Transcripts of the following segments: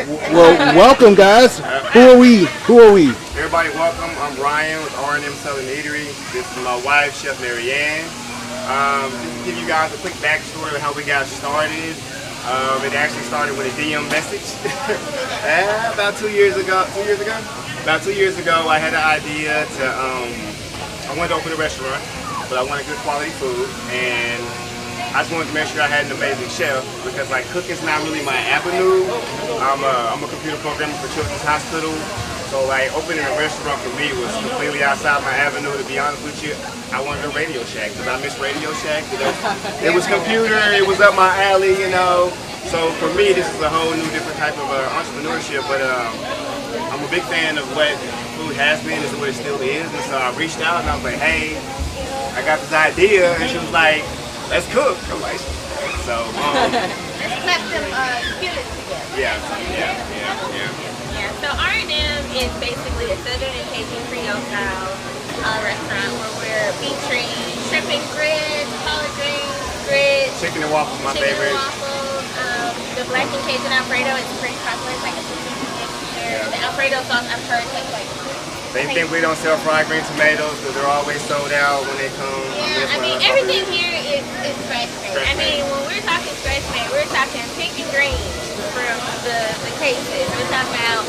Well, welcome, guys. Who are we? Everybody, welcome. I'm Ryan with M Southern Eatery. This is my wife, Chef Marianne. Just to give you guys a quick backstory of how we got started. It actually started with a DM message about 2 years ago. About 2 years ago, I had an idea to. I wanted to open a restaurant, but I wanted good quality food, and I just wanted to make sure I had an amazing chef because like cooking's not really my avenue. I'm a computer programmer for Children's Hospital, so like opening a restaurant for me was completely outside my avenue. To be honest with you, I wanted a Radio Shack because I miss Radio Shack. It was computer, it was up my alley, you know. So for me, this is a whole new different type of entrepreneurship. But I'm a big fan of what food has been, is what it still is. And so I reached out and I was like, hey, I got this idea, and she was like, let's cook. I'm like, so let's clap them skillets together. Yeah. So R&M is basically a Southern and Cajun Creole style restaurant where we're featuring shrimp and grits, collard greens, grits, chicken and waffles, my favorite. The black and Cajun Alfredo is pretty popular. It's like a The Alfredo sauce I've heard tastes like. They think we don't sell fried green tomatoes because they're always sold out when they come. Yeah, I mean everything here is scratch made. I mean when we're talking scratch made, we're talking pink and green from the cases. We're talking about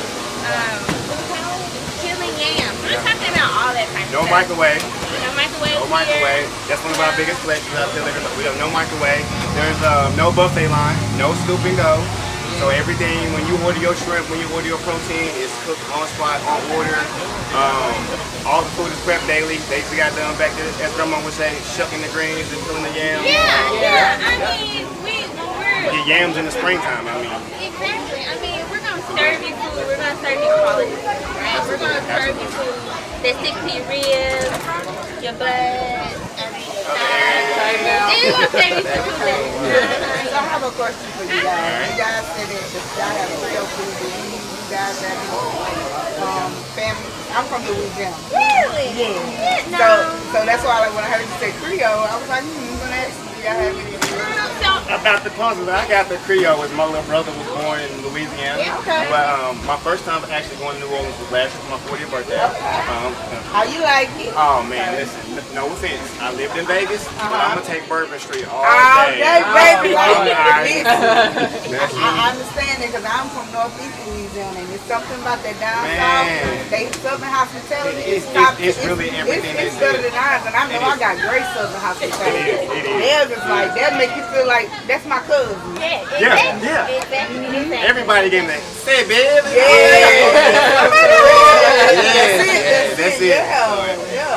chili yams. We're talking about all that kind of stuff. No microwave. No microwave. That's one of our biggest flexes out there. We have no microwave. There's no buffet line, no scoop and go. So everything, when you order your shrimp, when you order your protein, is cooked on spot, on order. All the food is prepped daily. They got done back to, as grandma would say, shucking the greens and peeling the yams. Yeah. I mean, we're get yams in the springtime. I mean. Exactly. I mean, we're gonna serve you food. We're gonna serve you quality, right? We're gonna serve you food that sticks to your ribs, your butt. I mean, So I have a question for you guys. You guys said that y'all have real food. You guys have family. I'm from Louisiana. Really? Yeah. No. So that's why when I heard you say Creole, I was like, I'm gonna ask you, do y'all have any? About the closest I got the Creole was my little brother was born in Louisiana. Yeah, okay. But my first time actually going to New Orleans was last year for my 40th birthday. Okay. How you like it? Oh man, listen, no offense. I lived in Vegas, but I'm gonna take Bourbon Street all day. Baby. I understand it because I'm from Northeast Louisiana, and it's something about that down south. They Southern hospitality. It's really everything. It's better than ours, and I know I got great Southern hospitality. It is. They're just like that, make you feel like that's my cousin. Yeah. Exactly. Everybody gave me that. Say, baby. That's it. Yeah,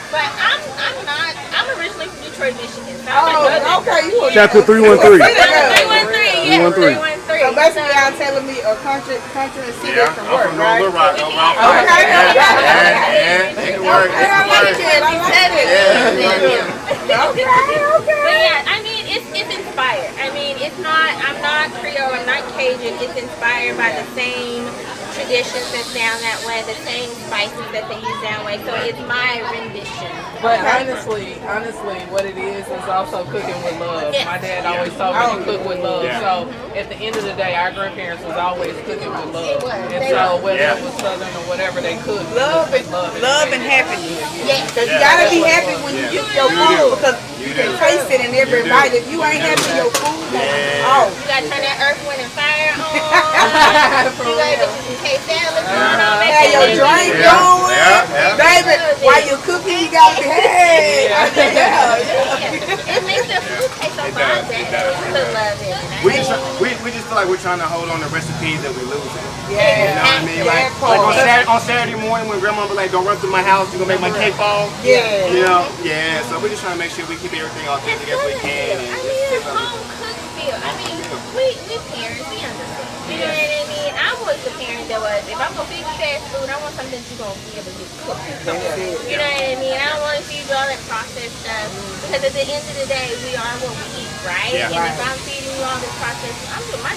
but I'm originally from Detroit, Michigan. So okay. Chapter 313. 313. So basically, y'all telling me a country and city that can work, right? Little Rock. Okay. It can work. I like it. But yeah, I mean, it's inspired. I mean, I'm not Creole, I'm not Cajun. It's inspired by the same traditions that's down that way, the same spices that they use down way. So it's my rendition. But honestly, what it is also cooking with love. Yes. My dad always told me to cook with love. So at the end of the day, our grandparents was always cooking with love. And so whether it was Southern or whatever they cooked, love and happiness. Yes. Because you gotta be happy when you eat your food because you can taste it in every bite. If you ain't happy with your food, you gotta turn that earth, wind, and fire on. You gotta get some case salad going on. Have your drink going. Baby, while you're cooking, you gotta be It makes the food taste so fine. We just feel like we're trying to hold on to recipes that we're losing. Yeah. You know what I mean? Like on Saturday morning when grandma be like, don't run through my house, you're gonna make my cake fall. Yeah. You know? Yeah. So we're just trying to make sure we keep everything authentic as we can. I mean, it's home cooked feel. I mean, we parents, we understand. You know what I mean? I was the parent that was, if I'm gonna feed you fast food, I want something that you're gonna be able to get cooked. You know what I mean? I don't want to feed you all that processed stuff because at the end of the day, we are what we eat, right? Yeah. And if I'm feeding you all this processed food, I'm doing my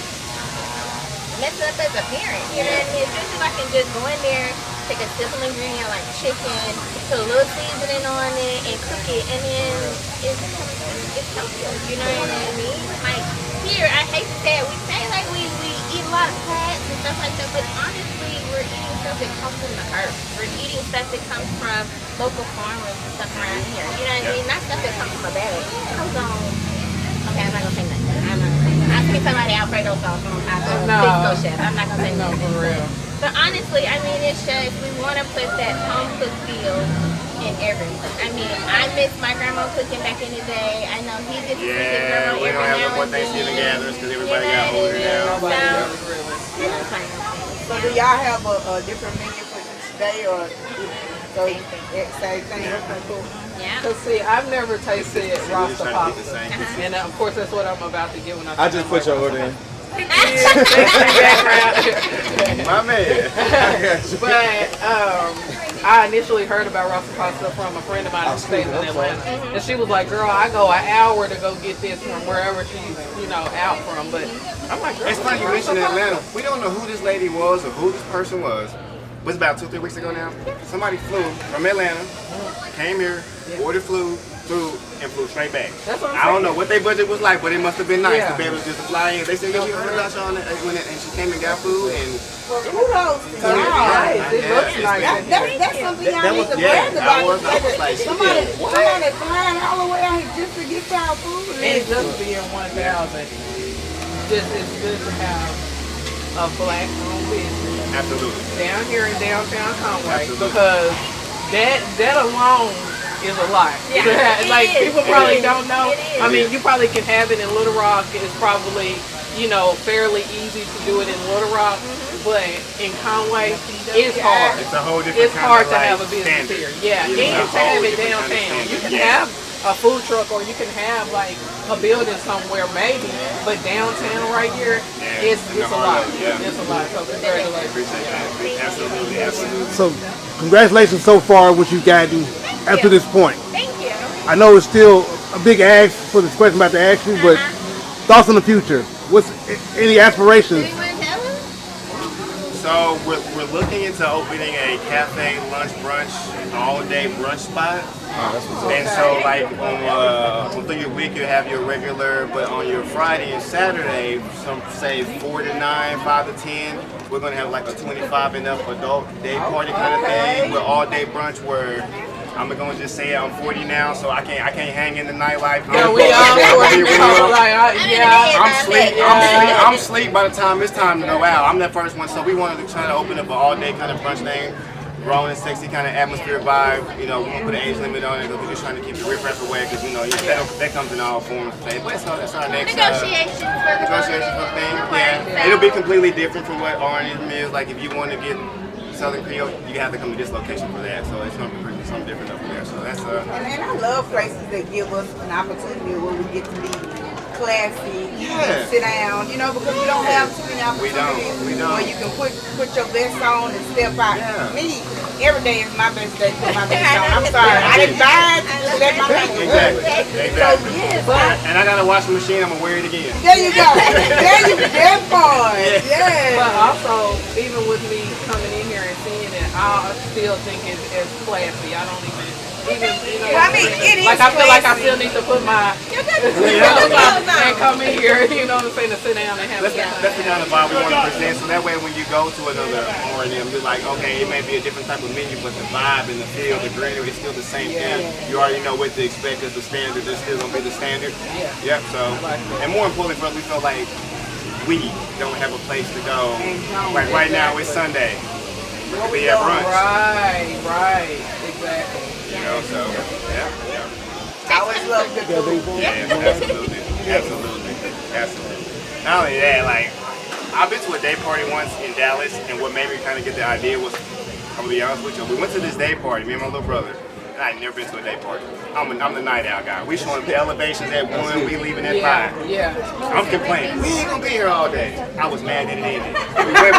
mess up as a parent. You know what I mean? Especially if I can just go in there, take a simple ingredient like chicken, put a little seasoning on it, and cook it, and then it's healthier. You know what I mean? Like here, I hate to say it, we say like we eat a lot about fats and stuff like that, but honestly, we're eating stuff that comes from the earth. We're eating stuff that comes from local farmers and stuff around here. You know what I mean? Not stuff that comes from a bag. It comes on. Okay, I'm not gonna say nothing. I'm not gonna say nothing. I see somebody Alfredo sauce on Frisco chef. I'm not gonna say nothing. For real. But honestly, I mean, it's just we want to put that home cooked feel in everything. I mean, I miss my grandma cooking back in the day. I know he gets to see his grandma we don't every have no now more and Thanksgiving then. gatherings because everybody got older now. So do y'all have a different menu for each day or same thing? Okay, cool. Yeah. Cause see, I've never tasted Rasta Trying to pasta, get the same. and of course that's what I'm about to get when I just put your order in. My man. But I initially heard about Rasta pasta from a friend of mine who stays in Atlanta, and she was like, "Girl, I go an hour to go get this from wherever she's, out from." But I'm like, "Girl, It's funny you mentioned Atlanta. We don't know who this lady was or who this person was. It was about 2-3 weeks ago now. Somebody flew from Atlanta, came here, ordered food, and flew straight back. That's what I'm I don't know what their budget was like, but it must have been nice Yeah. to be able to just fly in. They said, "We heard about y'all," and she came and got food and. Well, kudos to y'all. nice. It looks it's nice. That's something y'all That need was- to yeah, brag that about. was- I was like, somebody shit, flying all the way out here just to get y'all food. And just being 1,000, just it's good to have a black-owned business Absolutely. down here in downtown Conway, Absolutely. because that alone is a lot. Yeah, To have- it like is. people It probably is. don't know. It is. I mean, you probably can have it in Little Rock. It's probably fairly easy to do it in Little Rock, but in Conway, it's hard. It's a whole different It's kind hard of to have a like business standard. here. Yeah, It's and a to have whole it different kind of downtown. You standard. can have a food truck, or you can have like a building somewhere maybe, but downtown right here, it's in the a heart lot. of it, yeah. It's a lot. So congratulations. Appreciate that. Absolutely, absolutely. So, congratulations so far what you've gotten up to this point. Thank you. I know it's still a big ask for this question I'm about to ask you, but thoughts on the future? What's any aspirations? Do you want to tell us? So we're looking into opening a cafe, lunch, brunch, all day brunch spot. And so like on through your week you have your regular, but on your Friday and Saturday, some say 4 to 9, 5 to 10, we're gonna have like a 25 and up adult day party kind of thing with all day brunch where I'm gonna just say it, I'm 40 now, so I can't hang in the nightlife. Yeah, we all I'm asleep by the time it's time to go out. I'm the first one, so we wanted to try to open up an all-day kind of brunch thing, grown and sexy kind of atmosphere vibe. We won't put an age limit on it, but we're just trying to keep the riff-raff away because that comes in all forms today. But that's our next Negotiations for the negotiations for the thing. Yeah, it'll be completely different from what R&M is. Like if you want to get Southern Creole, you have to come to this location for that. So it's going to be something different over there. So that's And I love places that give us an opportunity where we get to be classy, and sit down, because we don't have too many opportunities We don't. where you can put your best on and step out. Yeah. Me, every day is my best day to put my best on. I'm sorry, I didn't buy it to let my makeup. Exactly. So yes, And I got a washing machine. I'm gonna wear it again. there you go. That part. Yeah. But also, even with me coming in here and seeing it, I still think it's classy. I don't even Well, I mean, it is like I feel like I classy. still need to put my and come in here, to sit down and have a good time. That's the kind of vibe we want to present. So that way, when you go to another R&M, you're like, okay, it may be a different type of menu, but the vibe and the feel, the greenery is still the same thing. You already know what to expect as the standard. It's still gonna be the standard. Yep. So, and more importantly for us, we feel like we don't have a place to go. Like right now, it's Sunday. We could be at brunch. Right, exactly. So yeah. I always love good food. Absolutely. Not only that, like I've been to a day party once in Dallas, and what made me kind of get the idea was, I'm gonna be honest with you, we went to this day party, me and my little brother. And I had never been to a day party. I'm the night out guy. We showing up the elevations at 1, we leaving at 5. Yeah. I'm complaining. We ain't gonna be here all day. I was mad that it ended.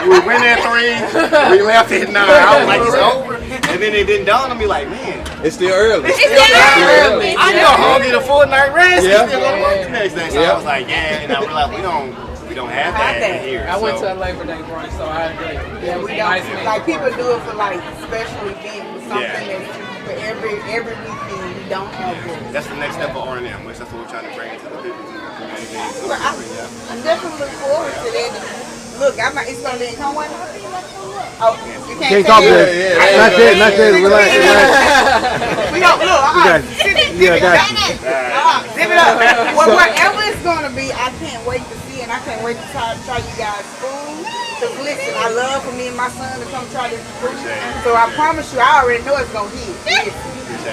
We went at 3, we left at 9. I was like, it's over. And then it didn't dawn on me like, man, It's still early. it's still early. I go home, get a full night rest, Yeah. and still go to work the next day. So I was like, yeah, and I realized we don't have that here. I went so. to a Labor Day brunch, so I agree. Yeah, we Nice don't. menu. Like people do it for like special events, something Yeah. that's for every weekend. We don't have this. That's the next step for R&M, which that's what we're trying to bring into the community. Well, I definitely look forward to that. look, it's gonna be in Conway. Oh, you Can't can't talk say that. it. Not yet. Relax. We don't look. Got you. Yeah, I got you. Zip it up. Well, whatever it's gonna be, I can't wait to see, and I can't wait to try you guys' food. Cause listen, I love for me and my son to come try this food. So I promise you, I already know it's gonna hit.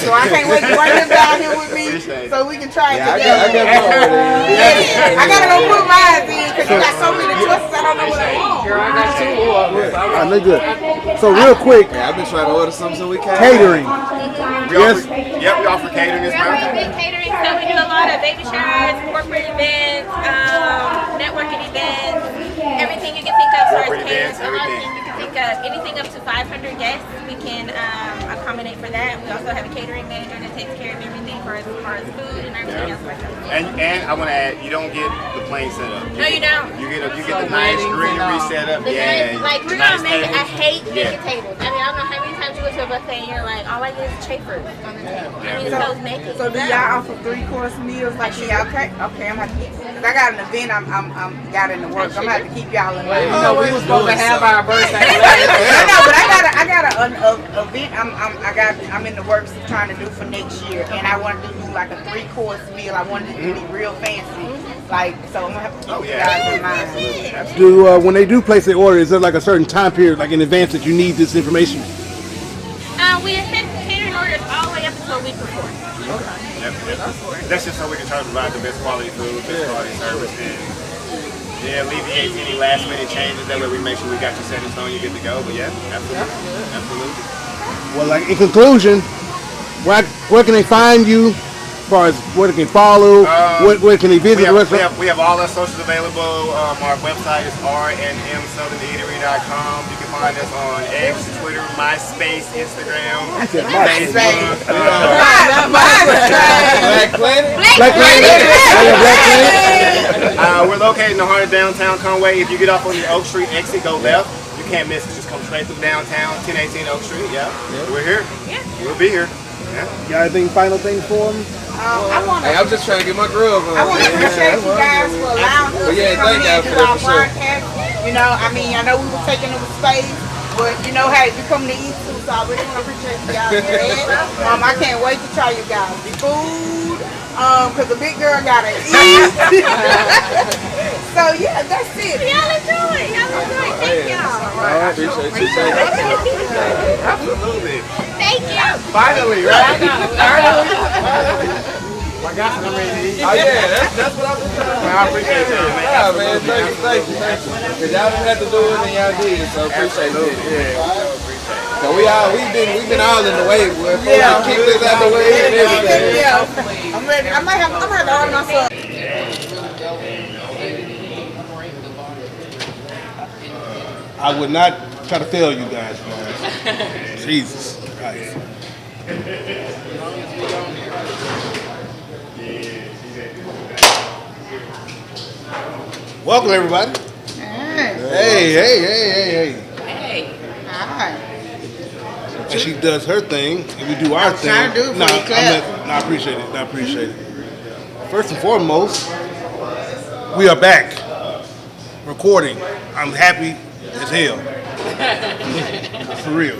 So I can't wait to bring him down here with me so we can try it together. I gotta go put mine in because you got so many choices. I don't know what I want. Girl, I got 2 orders. I know good. So real quick, I've been trying to order something so we can. catering. Yes. Yep, we offer catering as We have well. a big catering, so we do a lot of baby showers, corporate events, networking events, everything you can think of as far as Corporate catering. events, So everything. you can think of anything up to 500 guests, we can accommodate for that. We also have a catering manager that takes care of everything for as far as food and everything else like that. And I want to add, you don't get the plain setup. No, you don't. You get the nice greenery setup. The Yeah. nice, like we're nice gonna make. I tables. hate Yeah. making tables. I mean, I don't know how many times you go to a buffet and you're like, all I get is chafers on the table. I mean, so it's making. So do y'all offer 3-course meals like me? Okay, I'm gonna have to. Cause I got an event. I'm got in the works. I'm gonna have to keep y'all in mind. You know, we was supposed to have our birthday last I know, but I got an event. I'm in the works of trying to do for next year, and I wanted to do like a 3-course meal. I wanted it to be real fancy, like so. I'm gonna have to keep you guys in mind. Do when they do place their order, is there like a certain time period, like in advance, that you need this information? We accept catering orders all the way up until a week before. That's just so we can try to provide the best quality food, best quality service, and alleviate any last minute changes. That way we make sure we got you set in stone, you're good to go. But yeah, absolutely. Well, like in conclusion, where can they find you? As far as where they can follow, where can they visit the restaurant? We have all our socials available. Our website is randm.incorporate.com. You can find us on X, Twitter, MySpace, Instagram, Facebook. Black Planet? Black Planet. We're located in the heart of downtown Conway. If you get off on the Oak Street exit, go left. You can't miss it. Just come straight through downtown, 1018 Oak Street. Yeah. We're here. Yeah. We'll be here. Yeah. You got anything, final things for them? Hey, I'm just trying to get my grub on. I want to appreciate you guys for allowing us to come in and do our broadcast. You know, I mean, I know we were taking up space, but you know, hey, we come to eat too, so I really want to appreciate you guys for that. I can't wait to try you guys' food, cause the big girl gotta eat. So yeah, that's it. Y'all enjoy. Thank y'all. I appreciate you. Absolutely. Thank you. Finally, right? Oh yeah, that's what I've been trying to do. I appreciate y'all, man. Yeah, man, thank you. Cause y'all didn't have to do it and y'all did, so appreciate it. Yeah. So we've been all in the way. We're supposed to kick this out the way and everything. Yeah, I'm ready. I'm gonna have to order myself. I would not try to fail you guys, man. Jesus Christ. Welcome, everybody. Hey. Hi. And she does her thing, and we do our thing. trying to do it for you, Cliff. I appreciate it. First and foremost, we are back recording. I'm happy as hell. For real.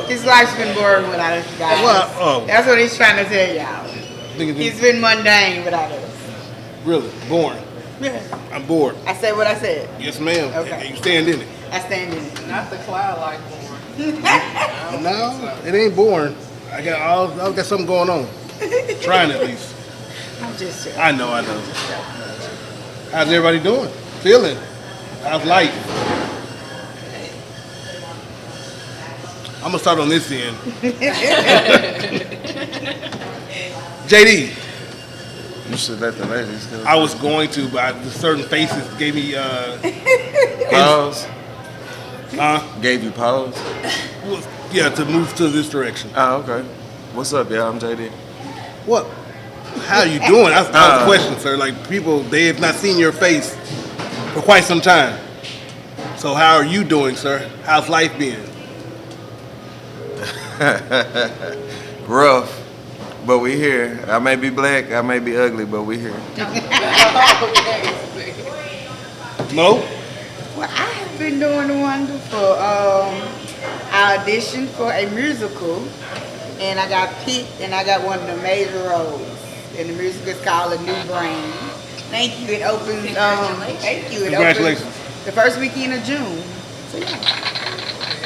His life's been boring without us guys. Well, That's what he's trying to tell y'all. He's been mundane without us. really boring. I'm bored. I said what I said. Yes, ma'am. Okay. And you stand in it. I stand in it. Not the cloud like one. No, it ain't boring. I got something going on. Trying at least. I'm just saying. I know. How's everybody doing? Feeling? How's life? I'm gonna start on this end. JD. You should let the ladies go. I was going to, but the certain faces gave me Pause. Gave you pause? Yeah, to move to this direction. Oh, okay. What's up, y'all? I'm JD. What? How are you doing? That's the question, sir. Like, people, they have not seen your face for quite some time. So how are you doing, sir? How's life been? Rough, but we here. I may be black, I may be ugly, but we here. No? Well, I been doing wonderful. I auditioned for a musical, and I got picked, and I got one of the major roles. And the musical is called A New Brain. Thank you. It opens. Thank you. It Congratulations. opens the first weekend of June. So yeah.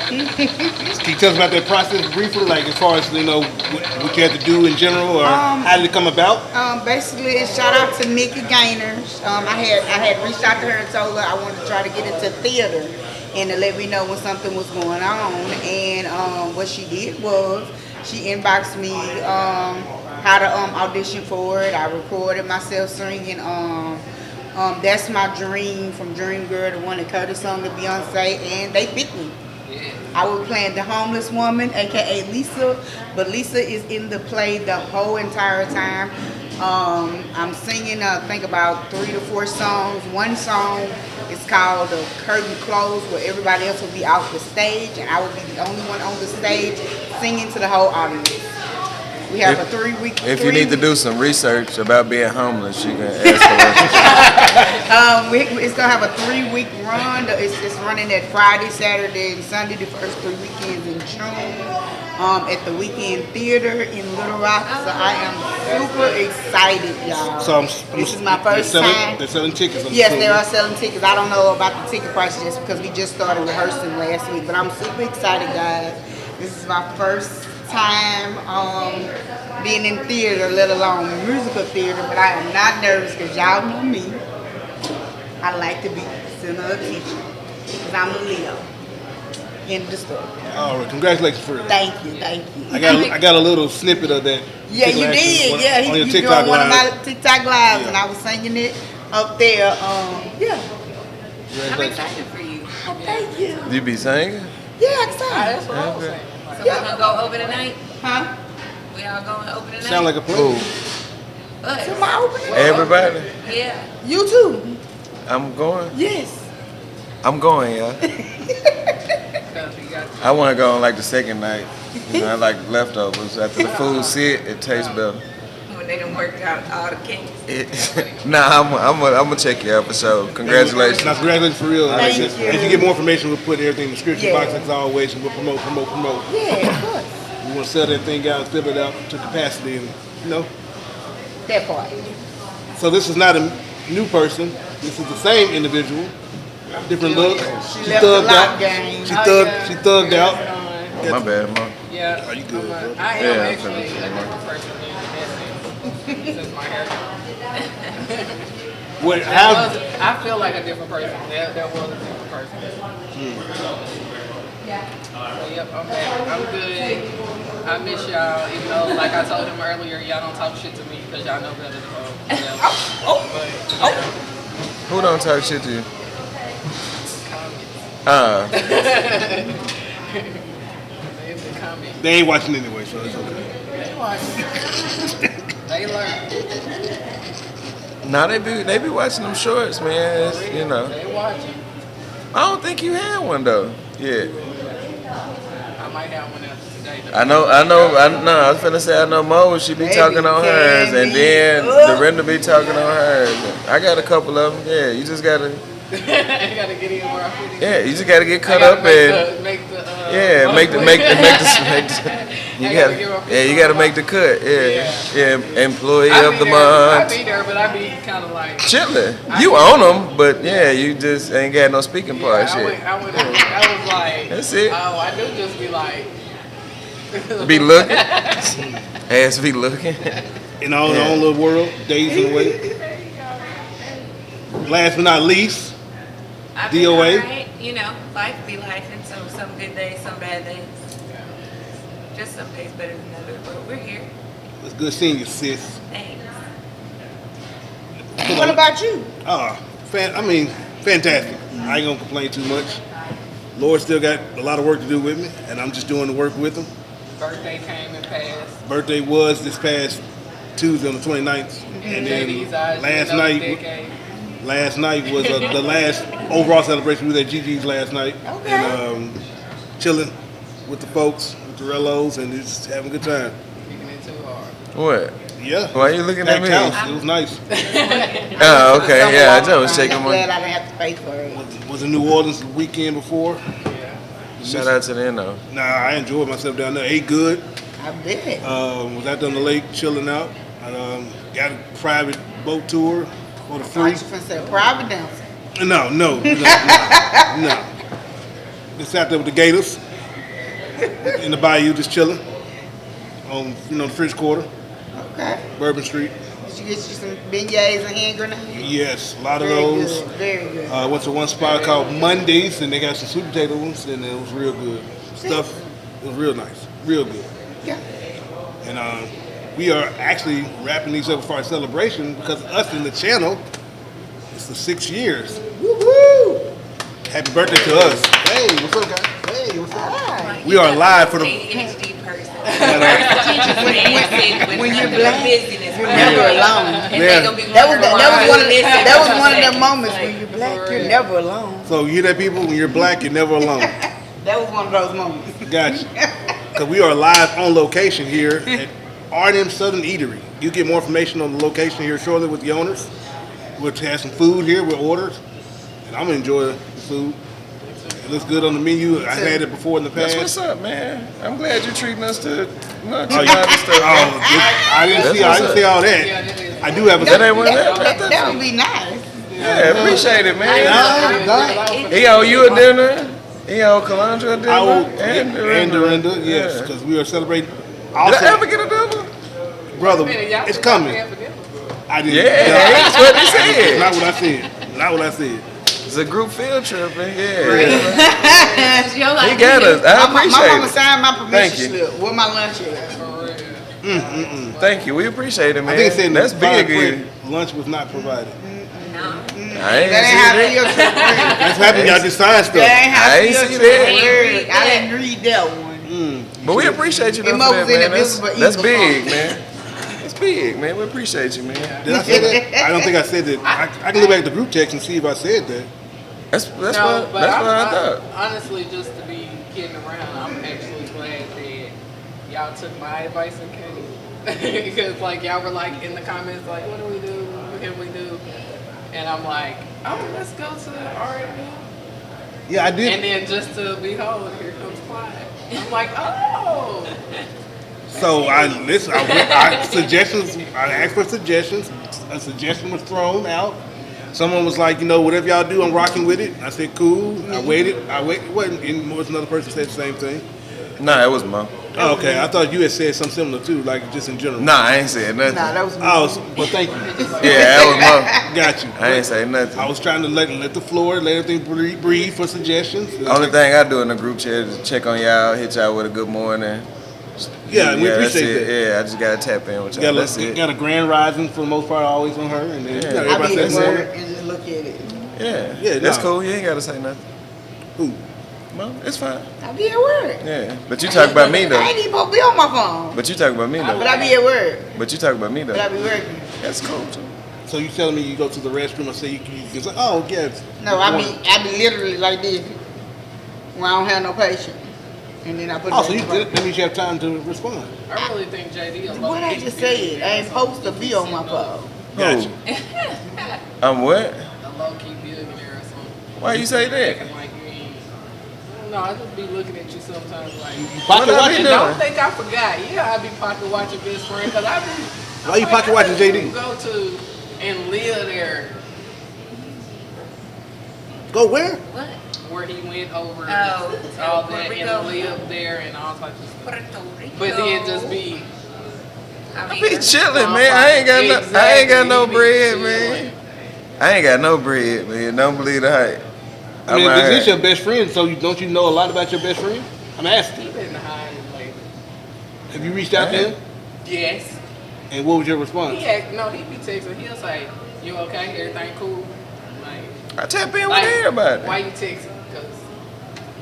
Can you tell us about that process briefly, like as far as what you had to do in general, or how did it come about? Basically, shout out to Nikki Gaynor. I had reached out to her and told her I wanted to try to get into theater and to let me know when something was going on. And what she did was she inboxed me how to audition for it. I recorded myself singing That's My Dream from Dream Girl, the one that Curtis sung to Beyonce, and they picked me. I was playing the homeless woman, aka Lisa, but Lisa is in the play the whole entire time. I'm singing, I think about 3 to 4 songs. One song is called The Curtain Closed, where everybody else will be off the stage, and I will be the only one on the stage singing to the whole audience. We have a 3-week. If you need to do some research about being homeless, you can ask for it. It's gonna have a 3-week run. It's running at Friday, Saturday, and Sunday, the first 3 weekends in June. At the Weekend Theater in Little Rock. So I am super excited, y'all. So this is my first time. They're selling tickets. Yes, they are selling tickets. I don't know about the ticket prices just because we just started rehearsing last week, but I'm super excited, guys. This is my first time being in theater, let alone musical theater, but I am not nervous because y'all know me. I like to be center of attention because I'm a Leo. End of the story. All right, congratulations for that. Thank you. I got a little snippet of that. Yeah, you did. Yeah, on your he TikTok doing one of live. my TikTok lives, and I was singing it up there. Yeah. I'm excited for you. Oh, thank you. You be singing? Yeah, excited. That's what I was saying. So we're gonna go over tonight? Huh? We all going over tonight? Sound like a plan. Us. To my opening? Everybody? Yeah. You too. I'm going. Yes. I'm going, y'all. I want to go on like the second night. I like leftovers. After the food sit, it tastes better. When they done worked out all the kinks. Nah, I'm gonna check you out for sure. Congratulations. Now, congratulations for real. Thank you. If you get more information, we'll put everything in the description Yeah. box as always, and we'll promote. Yeah, of course. We want to sell that thing out, fill it out to capacity, and That part. So this is not a new person. This is the same individual, different look. She left the thugged lock out. game. She thugged out. My bad, Mom. Yeah. Are you good, bro? I am Yeah, I'm actually a finished. different person since my hair. What? How? I feel like a different person. There was a different person. So, yep, I'm back. I'm good. I miss y'all. Even though, like I told him earlier, y'all don't talk shit to me because y'all know better than Who don't talk shit to you? It's the comment. They ain't watching anyway, so it's okay. They watch. They learn. Nah, they be watching them shorts, man. It's, They watching. I don't think you had one though. Yeah. I might have one after today. I was finna say I know Mo, she be Baby talking on hers, and Candy. then Ugh. Dorinda be talking on hers. I got a couple of them. Yeah, you just gotta. I gotta get in where I fit in. Yeah, you just gotta get cut I up gotta and. make the You gotta make the cut. Yeah. Employee I of be the there, I month. be there, but I be kind of like. Chillin'. You own them, but yeah, you just ain't got no speaking parts I yet. was like. That's it. Oh, I do just be like. Be looking. Ass be looking. In our own little world, days in the way. Last but not least, I've been DOA. alright. You know, life be life, and so some good days, some bad days. Just some days better than others, but we're here. it's good seeing you, sis. Thanks. What about you? Fantastic. I ain't gonna complain too much. Lord still got a lot of work to do with me, and I'm just doing the work with him. Birthday came and passed. Birthday was this past Tuesday on the 29th, and then last night was the last overall celebration. We was at Gigi's last night, Okay. and chilling with the folks, with the Rellos, and just having a good time. Kicking it too hard. What? Yeah. Why you looking at Packed me? house. It was nice. Oh, okay. Yeah, I just was shaking I'm my. glad I didn't have to pay for it. Was in New Orleans the weekend before. Shout out to them though. Nah, I enjoyed myself down there. Ate good. I bet. Was out on the lake chilling out. Got a private boat tour for the I free. thought you finna say private dancing. No. Just out there with the Gators in the bayou, just chilling on the French Quarter, Okay. Bourbon Street. Did you get you some beignets and hand grenades? Yes, a lot of Very those. good. Very good. Went to one spot called Mondays, and they got some sweet potato ones, and it was real good. Stuff, it was real nice, real good. Yeah. And we are actually wrapping these up for our celebration because us in the channel, it's the 6 years. Woo-hoo! Happy birthday to us. Hey, what's up, guys? Hey, what's up? Hi. We are live for the. ADHD person. When you're black, business, you're never alone. And they gonna be That was wondering why that was one of listen. them moments when you're black, you're never alone. So you hear that, people? When you're black, you're never alone. That was one of those moments. Gotcha. Because we are live on location here at M Southern Eatery. You get more information on the location here shortly with the owners. We'll have some food here with orders, and I'm gonna enjoy the food. It looks good on the menu. I had it before in the That's past. what's up, man. I'm glad you're treating us to lunch Oh, and yeah. other stuff. man. I didn't see all that. I do have a. That ain't one of them. That would be nice. Yeah, appreciate it, man. No. He owe you a dinner. He owe Calandra a dinner. I will, and and Dorinda. Dorinda, yes, Yeah. because we are celebrating. Did Also, I ever get a dinner? brother, it's coming. I didn't. Yeah, that's what he said. Not what I said. Not what I said. It's a group field trip, man. Yeah. He He got us. I My mama appreciate it. signed my Thank permission you. slip. Where my lunch is. Thank you. We appreciate it, man. I think it said That's fine big. print, lunch was not provided. I ain't That ain't how see field that. trip works. That's happening. Y'all just signed stuff. That ain't how I ain't field see trip that. works. I didn't read that one. But we appreciate you though It for that, must was in man. the visible That's evil big, phone. man. That's big, man. We appreciate you, man. Did I say that? I don't think I said that. I can look back at the group text and see if I said that. That's No, what but I thought. honestly, just to be kidding around, I'm actually glad that y'all took my advice and came. Because like y'all were like in the comments like, what do we do? What can we do? And I'm like, oh, let's go to the R&B. Yeah, I did. And then just to behold, here comes Clyde. I'm like, oh. So I listen. I suggestions. I asked for suggestions. A suggestion was thrown out. Someone was like, whatever y'all do, I'm rocking with it. I said, cool. I waited. It wasn't. And was another person said the same thing. Nah, it was Mo. Oh, okay, I thought you had said something similar too, like just in general. Nah, I ain't saying nothing. Nah, that was me. Well, thank you. Yeah, that was Mo. Got you. I ain't say nothing. I was trying to let the floor, let everything breathe for suggestions. Only thing I do in the group chat is check on y'all, hit y'all with a good morning. Yeah, we that's appreciate it. that. Yeah, I just gotta tap in with y'all. That's it. Got a grand rising for the most part, always on her, and then Yeah. I everybody be at says work morning. and just look at it. Yeah, that's nah. cool. You ain't gotta say nothing. Who? Mo, it's fine. I be at work. Yeah, but you talk about me I ain't though. even supposed to be on my phone. But you talk about me But though. I be at work. But you talk about me But I though. be working. That's cool too. So you telling me you go to the restroom and say you can say, oh yes. No, I be literally like this when I don't have no patience. And then I put Oh, it so in you the phone. that means you have time to respond. I really think JD a What I just said, I ain't supposed to be on my phone. Gotcha. I'm what? a low-key billionaire or something. Why you say that? Like you ain't. No, I just be looking at you sometimes like. Pocket What I be watching? doing? Don't think I forgot. Yeah, I be pocket watching best friend because I be. Why you pocket watching JD? Go to and live there Go where? What? where he went over Oh, all Puerto that Rico. and lived there and all types of stuff. Puerto Rico. But then just be. I be chilling, man. I ain't got no bread, man. I ain't got no bread, man. Don't believe the hype. I mean, I'm this alright. is your best friend, so don't you know a lot about your best friend? I'm asking. He been hiding lately. Have you reached out to him? Yes. And what was your response? He be texting. He'll say, "You okay? Everything cool?" Like, I tap in with everybody. why you texting? Because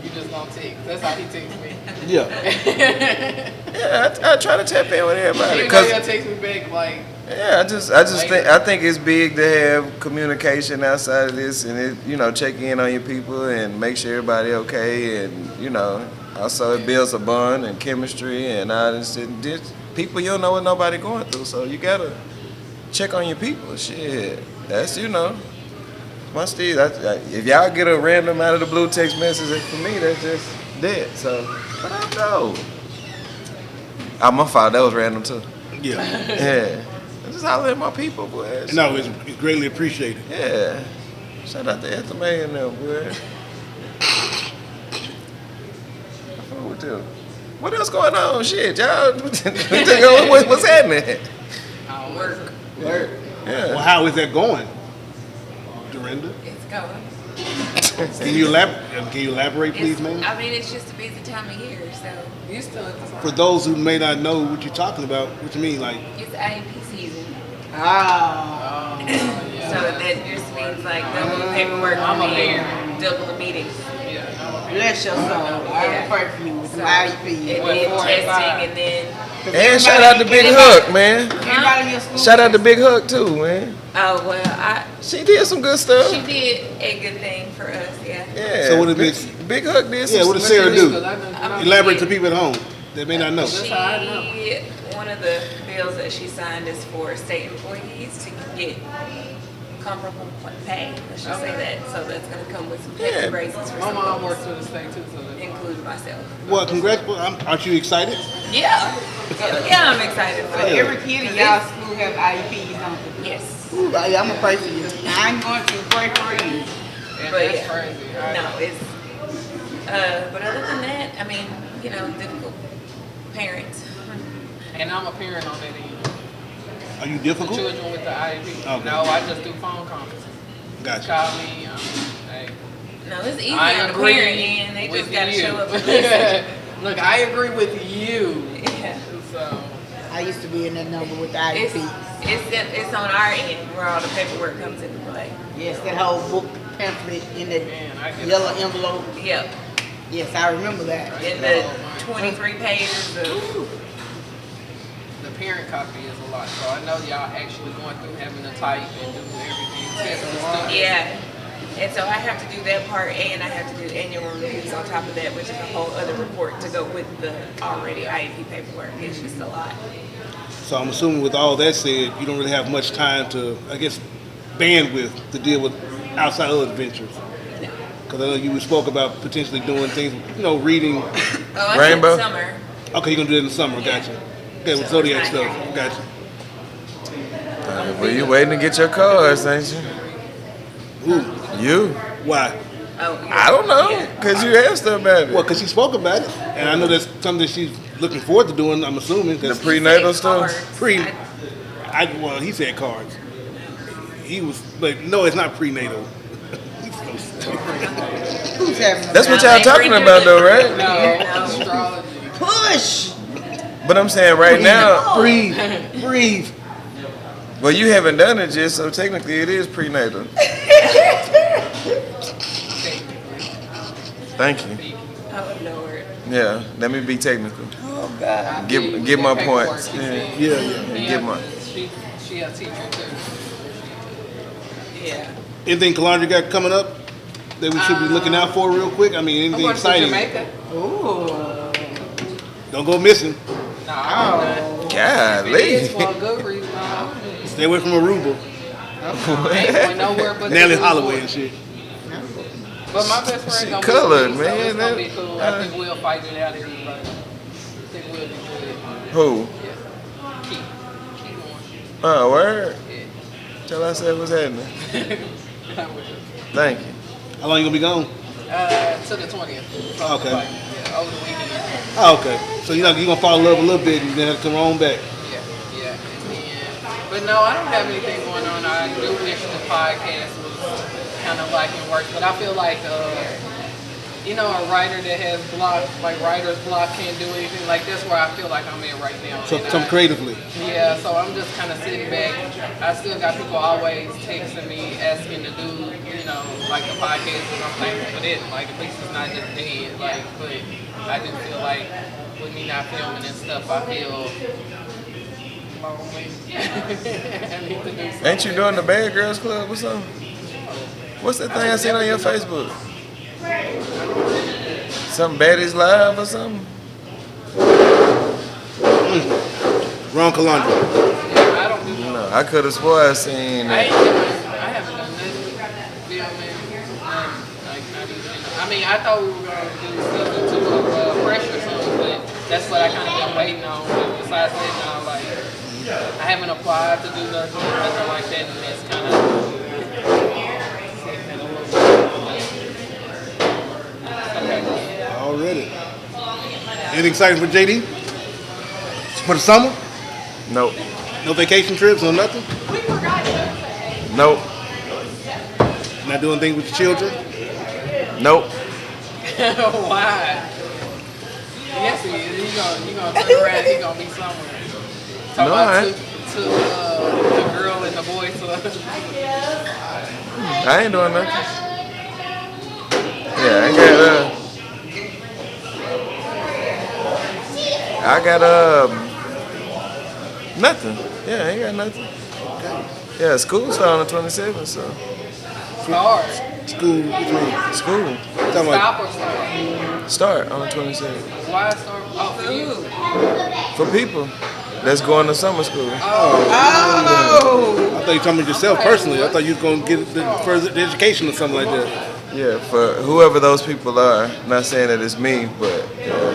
you just don't text. That's how he texts me. Yeah. Yeah, I try to tap in with everybody. Even though he'll Cause text me back like, yeah, I think it's big to have communication outside of this, and it, check in on your people and make sure everybody okay, and also it builds a bond and chemistry and all this shit. people, you don't know what nobody going through, so you gotta check on your people. Shit, that's my Steve. If y'all get a random out of the blue text message, for me, that's just dead. So, but I know. Oh, my fault. That was random too. Yeah. Yeah. Just holler at my people, boy. No, it's greatly appreciated. Yeah. Shout out to Estimate and them, boy. With them. What else going on? Shit, y'all. What's happening? Work. Yeah. Well, how is that going, Dorinda? It's going. Can you elaborate, please, ma'am? I mean, it's just a busy time of year, so You still at the For those who may not know what you're talking about, what you mean, like, it's IEP season. Ah. So that just means like double the paperwork I'm a and parent. double the meetings. Bless your soul. I will pray for you with the IEP. And then testing and then And shout out to Big Hook, man. Everybody in your school. Shout out to Big Hook too, man. oh well, She did some good stuff. she did a good thing for us, yeah. Yeah. So what did Big Hook did some yeah, what does stuff. Sarah do? Elaborate to people at home that may not know. She, one of the bills that she signed is for state employees to get comparable pay. Let's just say that. So that's going to come with some pay Yeah. raises for My some mom folks, works for the state too, so that's including myself. Well, congrats. Aren't you excited? Yeah. Yeah, I'm excited for So it. every kid in y'all school have IEPs, don't they? Yes. Ooh, I'm gonna pray for you. I'm going to pray for you. and But that's yeah. crazy. No, it's but other than that, I mean, difficult parents. And I'm a parent on that end. Are you The difficult? children with the IEP. Okay. No, I just do phone conferences. Gotcha. Call me. Hey. No, it's easy I on the agree parent end. They with just gotta you. show up and listen. Look, I agree with you. Yeah. So I used to be in that number with the It's IEP. it's on our end where all the paperwork comes into play. Yes, that whole book pamphlet in that man, I get yellow envelope. Yep. Yes, I remember that. In the 23 pages of the parent copy is a lot. So I know y'all actually going through having to type and do everything. Test and stuff. yeah. And so I have to do that part and I have to do annual reviews on top of that, which is a whole other report to go with the already IEP paperwork. It's just a lot. So I'm assuming with all that said, you don't really have much time to, I guess, bandwidth to deal with outside other adventures. No. Because I know you spoke about potentially doing things, reading. Oh, I Rainbow? said summer. Okay, you're going to do that in the summer. Gotcha. Okay, with Zodiac Summer's not stuff. Gotcha. Well, you waiting to get your cards, ain't you? Ooh, You? why? Oh, I don't know, because you asked her about it. Well, because she spoke about it. And I know that's something that she's looking forward to doing, I'm assuming. The 'cause prenatal stuff? well, he said cards. He was, but no, it's not prenatal. Who's having That's what No, y'all they talking bring about, it- though, right? No, No. astrology. push? But I'm saying right now, Breathe, breathe. well, you haven't done it yet, so technically it is prenatal. Thank you. Oh, Lord. Yeah, let me be technical. Oh God. Give my Paperwork, points. she Yeah. said. Yeah. Get my. She a teacher too. Yeah. Anything Calandra got coming up that we should be looking out for real quick? I mean, I'm anything going to exciting? Jamaica. Ooh. Don't go missing. No, I'm not. It is Golly. for a good reason. Stay away from Aruba, I ain't going nowhere but Nelly the Holloway and shit. But my best friend She gonna colored, be with me, man. so it's gonna be That- cool. I think we'll fight it out everybody. I think we'll be good. Who? Keep Oh, word. Yeah. Tell us what's happening. Thank you. How long you gonna be gone? To the 20th. Okay. Yeah, over the weekend. Oh, okay. So you gonna fall in love a little bit and then have to come on back. Yeah. And then, but no, I don't have anything going on. I do wish the podcast was kind of like in work, but I feel like, a writer that has block, like writer's block, can't do anything. Like that's where I feel like I'm at right now. So And come creatively. Yeah, so I'm just kind of sitting back. I still got people always texting me, asking to do, like the podcast, and I'm thankful for that. Like, at least it's not just dead. Like, but I just feel like with me not filming and stuff, I feel lonely. I need to do something. Ain't you doing the Bad Girls Club or something? What's that thing I seen on your Facebook? Some Baddies Live or something? Wrong Calandra. Yeah, I don't do no. No, I could have swore I seen I that. haven't done nothing. Filming. Like, not even. I mean, I thought we were going to do something to pressure something, but that's what I kind of been waiting on. But besides that, like, I haven't applied to do nothing like that, and that's kind of. Okay. Already. Anything exciting for JD? For the summer? Nope. No vacation trips, no nothing? Nope. Not doing things with your children? Nope. Why? Yes, he is. He gonna turn around. He gonna be somewhere. Talk No, about I ain't. to the girl and the boy. I ain't doing nothing. Yeah, I got nothing. Yeah, I ain't got nothing. Yeah, school start on the 27th, so Start. School, what you mean? school Talking about Stop or start? start on the 27th. Why start? Oh, for you. For people that's going to summer school. I thought you were talking about yourself personally. I thought you were going to get the education or something like that. Yeah, for whoever those people are. Not saying that it's me, but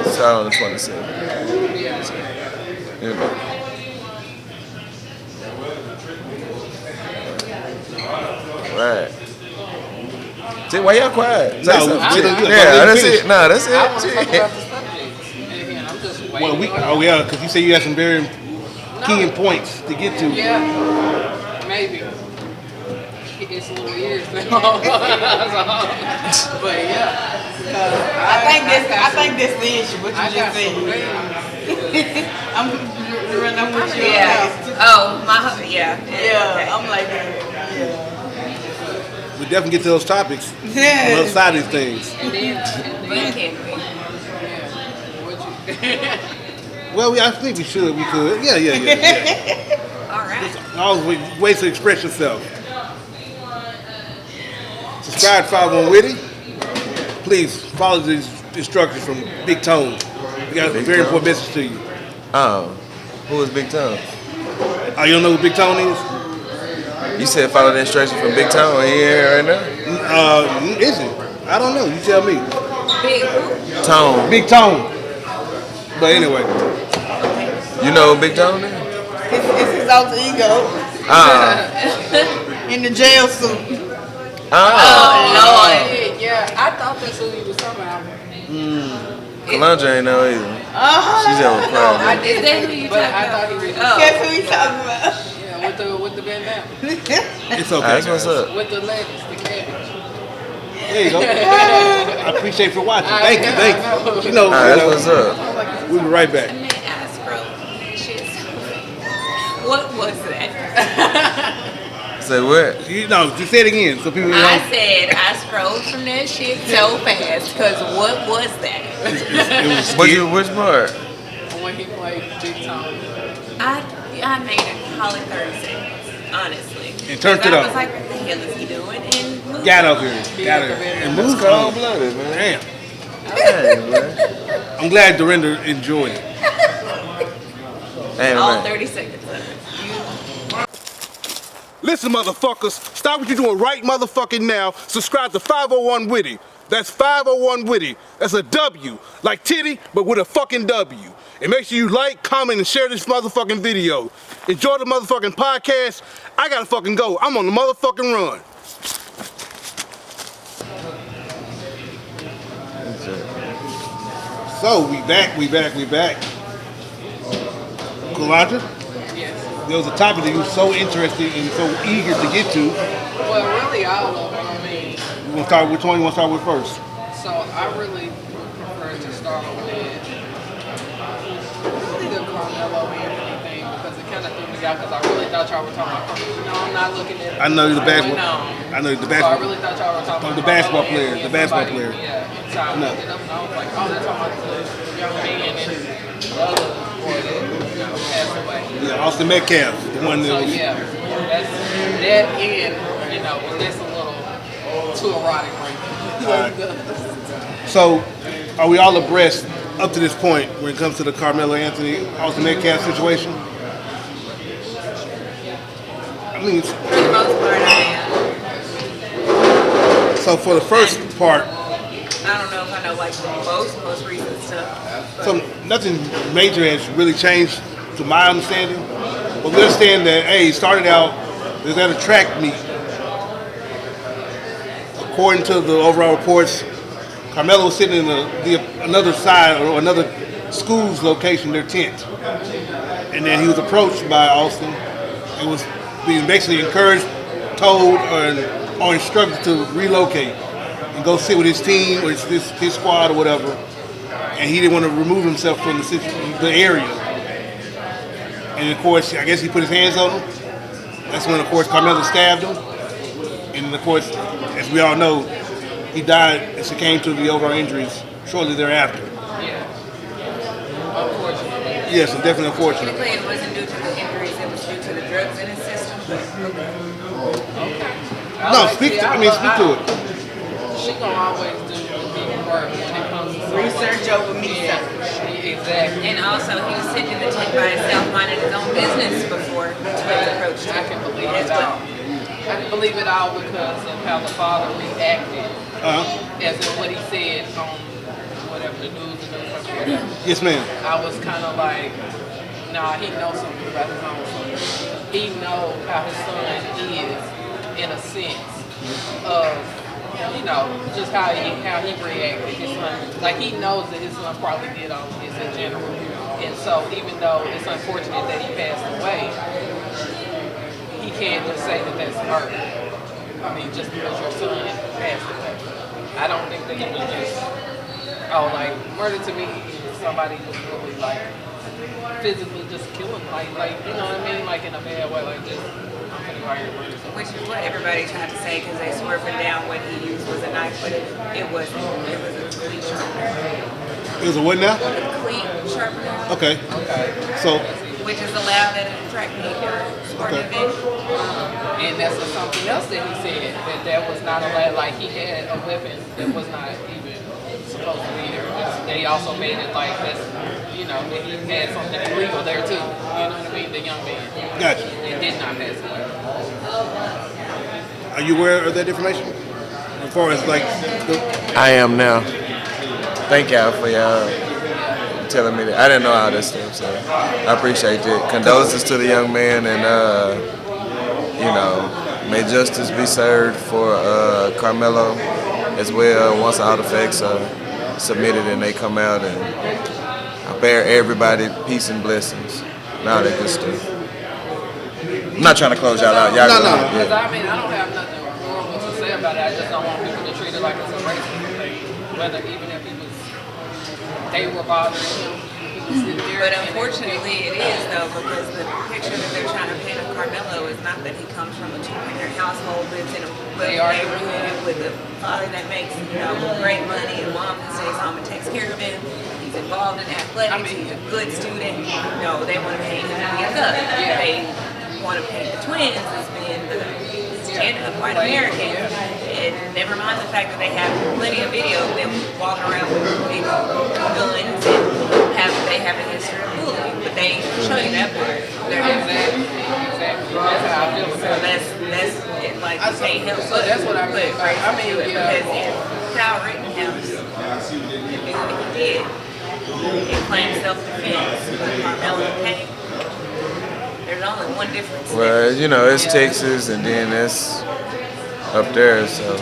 start on the 27th. You know. Right. See, why y'all quiet? Say No, something. we don't do that. Yeah, Let me that's finish. it. No, that's I want to it. talk about the subjects. And again, I'm just waiting. Well, yeah, because you say you had some very key points to get to. Yeah, maybe. It's a little weird now. But yeah. I think that's the issue. What you I got just some said. things. I'm running up with you. Yeah. Oh, my husband. Yeah. Yeah, I'm like, yeah. We definitely get to those topics on the other side of these things. And When can we? what you Well, I think we should. We could. Yeah. All right. Always ways to express yourself. Subscribe to 5 on Witty. Please follow these instructions from Big Tone. We got a Big very Tone? important message to you. Who is Big Tone? Oh, you don't know who Big Tone is? You said follow the instructions from Big Tone. He here right now? Is it? I don't know. You tell me. Big who? Tone. Big Tone. But anyway, You know who Big Tone is? It's his alter ego in the jail suit. Lord. Yeah, I thought that's who he was talking about. Calandra ain't know either. She's on the problem. Is that who you But talking I about? thought he was Guess who he's talking about? yeah, with the bandana. it's okay. That's what's guys. up. With the lettuce, the cabbage. There you go. I appreciate you for watching. Thank you. You know, That's what's up. we'll be right back. Man, I scrolled that shit. What was that? Say what? You know, just say it again so people know. I said I scrolled from that shit so fast because what was that? It was Which part? When he played Big Tone. I made it probably 30 seconds, honestly. And turned it I up. was like, what the hell is he doing? And moved Got on. up here. Got her. And That's moved cold on. blooded, man. Damn. Hey, man. I'm glad Dorinda enjoyed it. Hey, All man. 30 seconds of it. Listen, motherfuckers, stop what you're doing right motherfucking now. Subscribe to 501 Witty. That's 501 Witty. That's a W, like titty, but with a fucking W. And make sure you like, comment, and share this motherfucking video. Enjoy the motherfucking podcast. I gotta fucking go. I'm on the motherfucking run. So, we back. Calandra? Yes. There was a topic that you were so interested and so eager to get to. Well, really all of them. I mean, You want to start? Which one you want to start with first? so I really prefer to start with really the Carmelo Anthony thing because it kind of threw me out because I really thought y'all were talking about. No, I'm not looking at it. I know you're the Went basketball. on. I know you're the So I basketball. really thought y'all were talking about The basketball Carmelo player, Anthony the basketball and player. somebody- Yeah, and so I No. looked it up and I was like, oh, they're talking about the young man and the other boy that passed away. Yeah, Austin Metcalf, the one So that was. yeah, that's that and that's a little too erotic right there. So, are we all abreast up to this point when it comes to the Carmelo Anthony, Austin Metcalf situation? mean, For the most part, I am. so for the first part, I don't know if I know like the most recent stuff. so nothing major has really changed to my understanding. But we understand that, hey, he started out, there's at a track meet. According to the overall reports, Carmelo was sitting in another side or another school's location, their tent. And then he was approached by Austin and was being basically encouraged, told, or instructed to relocate and go sit with his team or his squad or whatever. And he didn't want to remove himself from the area. And of course, I guess he put his hands on him. That's when, of course, Carmelo stabbed him. And of course, as we all know, he died and succumbed to the overall injuries shortly thereafter. Yeah. Unfortunately. Yes, it's definitely unfortunate. Typically, it wasn't due to the injuries, it was due to the drugs in his system. No, speak to it. She gonna always do the work when it comes to Research over me. Exactly. And also, he was sitting in the tent by himself, minding his own business before Twins approached him. I can believe As it well. all. I can believe it all because of how the father reacted, as in what he said on whatever the news and whatever. Yes, ma'am. I was kind of like, nah, he knows something about his own son. He knows how his son is, in a sense of, you know, just how he reacted. His son, like he knows that his son probably did all of this in general, and so even though it's unfortunate that he passed away, he can't just say that that's murder. I mean, just because your son passed away, I don't think that he was just, like murder to me is somebody who's really like physically just killing, like you know what I mean, like in a bad way, like just. Which is what everybody tried to say because they swore up and down what he used was a knife, but it wasn't. It was a cleat sharpener. It was a what now? A cleat sharpener. Okay. So, Which is allowed at a track meet or sporting event. And that's something else that he said, that was not allowed, like he had a weapon that was not even supposed to be there. They also made it like that's, you know, that he had something illegal there too. You know what I mean? The young man. gotcha. It did not pass away. Are you aware of that information? As far as like, I am now. Thank y'all for y'all telling me that. I didn't know all this stuff, so I appreciate it. Condolences to the young man, and you know, may justice be served for Carmelo as well. Once all the facts are submitted and they come out, and I bear everybody peace and blessings and all that good stuff. I'm not trying to close y'all out. Y'all No. Because I mean, I don't have nothing horrible to say about it. I just don't want people to treat it like it's a racist thing. Whether even if they were bothering him. But unfortunately it is though, because the picture that they're trying to paint of Carmelo is not that he comes from a two-parent household, lives in a neighborhood with a father that makes, you know, great money, and mom that stays home and takes care of him. He's involved in athletics, he's a good student. No, they want to paint him as being a thug. They want to paint the twins as being the stand-up white American. And never mind the fact that they have plenty of video of them walking around with big guns and they have a history of bullying, but they show you that part. Exactly. That's how I feel. So that's it, like you can't help So that's what I mean. Right, I mean, because if Kyle Rittenhouse did what he did and claimed self-defense with Carmelo came, there's only one difference. Well, you know, it's Texas, and then it's up there, so.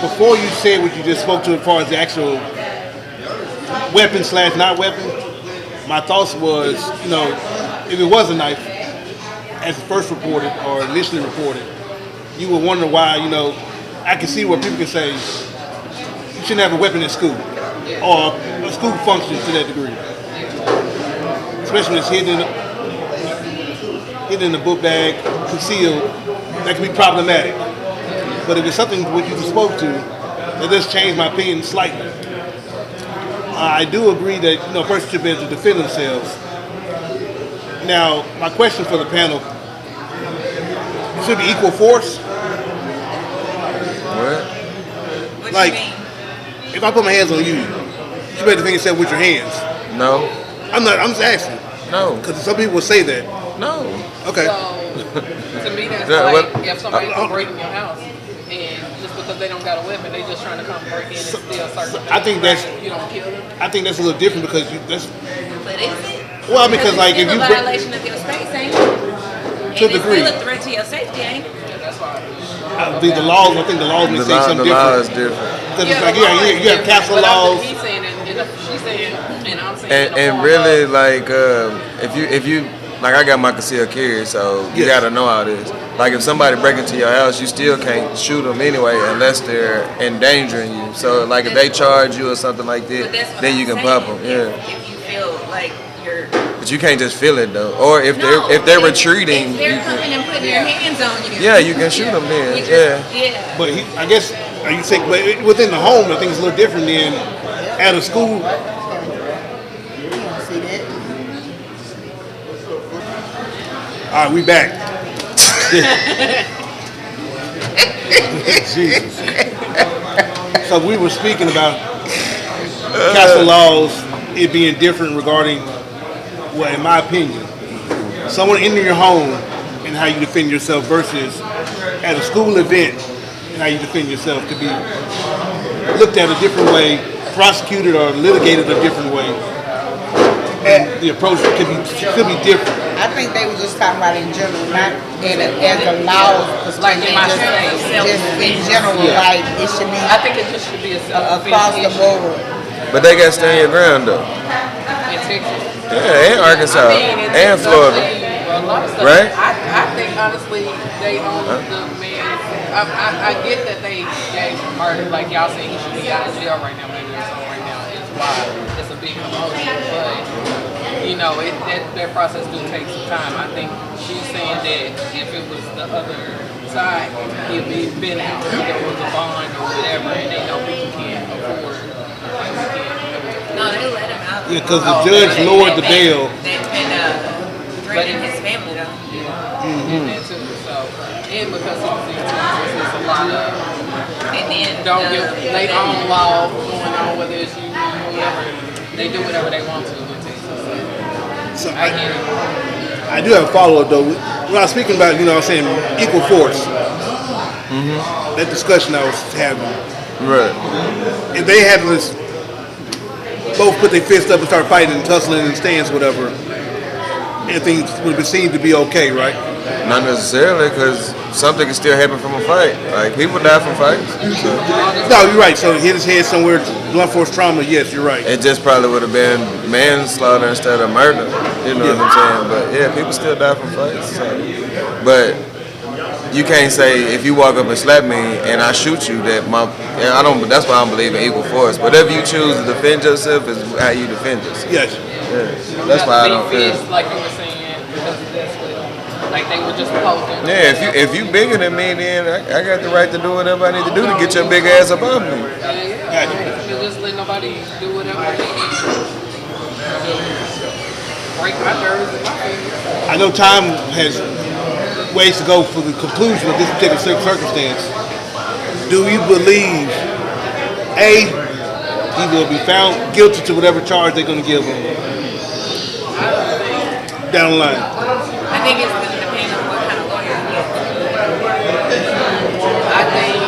before you said what you just spoke to as far as the actual weapon / not weapon, my thoughts was, you know, if it was a knife, as first reported or initially reported, you would wonder why, you know, I can see where people can say, you shouldn't have a weapon at school, or a school function to that degree. Especially when it's hidden in the book bag, concealed, that can be problematic. But if it's something what you spoke to, that does change my opinion slightly. I do agree that, you know, a person should be able to defend themselves. Now, my question for the panel, should it be equal force? What? What Like, you mean? if I put my hands on you, you should be able to defend yourself with your hands. No. I'm just asking. No. Because some people will say that. No. Okay. So to me, that's Yeah, like what- if somebody come break in your house and just because they don't got a weapon, they just trying to come break in and steal certain things. I think that's. You don't kill them. I think that's a little different because that's. But is it? Well, because like if it's you still a break, violation of your space, ain't it? To a And it's degree. still a threat to your safety, ain't it? Yeah, that's why. I think the laws. I think the laws may The say law, something the law different. is different. Because it's like you have castle laws. He's saying it, she's saying, and I'm saying And, in the and form really, of, like, if you like, I got my concealed carry, so you Yes. gotta know how this. Like, if somebody break into your house, you still can't shoot them anyway unless they're endangering you. So, like, if they charge you or something like But that, that's what then I'm you can saying. pop them. Yeah, If you feel like you're but you can't just feel it though. Or if they're retreating, if they're coming and putting their hands on you, yeah, you can shoot them then. you just, Yeah. But I guess are you saying, but within the home, I think it's a little different than at a school. You don't see that. All right, we back. Jesus. So we were speaking about castle laws, it being different regarding, well, in my opinion, someone entering your home and how you defend yourself versus at a school event and how you defend yourself could be looked at a different way, prosecuted or litigated a different way, and the approach could be different. I think they were just talking about in general, not as a law Like in my just in general, like it should be I think it just should be a across the board. But they got to stand your ground though. in Texas. Yeah, and Arkansas, it's and Florida. a lot of stuff. Right? I think honestly they own the man. I get that they gave him murder, like y'all saying he should be out of jail right now, maybe or something right now. It's why it's a big commotion, but you know that process do take some time. I think she's saying that if it was the other side, he'd been out, either it was a bond or whatever, and they know people can't afford. Like we can't. no, they let him out. Yeah, because the judge lowered the bail. They've been threatening his family though. And that too. So, and because of the it's a lot of And then they own law going on, whether it's you or whatever. They do whatever they want to in Texas. So I get it. I do have a follow-up though. When I was speaking about, you know what I'm saying, equal force, that discussion I was having, Right. if they had this, both put their fist up and start fighting and tussling and stance, whatever, everything would be seen to be okay, right? Not necessarily, because something can still happen from a fight. Like, people die from fights. So No, you're right. So hit his head somewhere, blunt force trauma, yes, you're right. it just probably would have been manslaughter instead of murder. You know what I'm saying? But yeah, people still die from fights. So. But you can't say if you walk up and slap me and I shoot you that I don't. That's why I don't believe in equal force. Whatever you choose to defend yourself is how you defend yourself. Yes. Yeah. That's why I don't. Big Yeah. fists, like you were saying, because that's what, like they were just posting. Yeah, if you bigger than me, then I got the right to do whatever I need to do to get your big ass above me. Yeah. You just let nobody do whatever they need. Break my nerves and my fingers. I know time has ways to go for the conclusion of this particular circumstance. Do you believe, A, he will be found guilty to whatever charge they're going to give him down the line? I think it's going to depend on what kind of lawyer he is. I think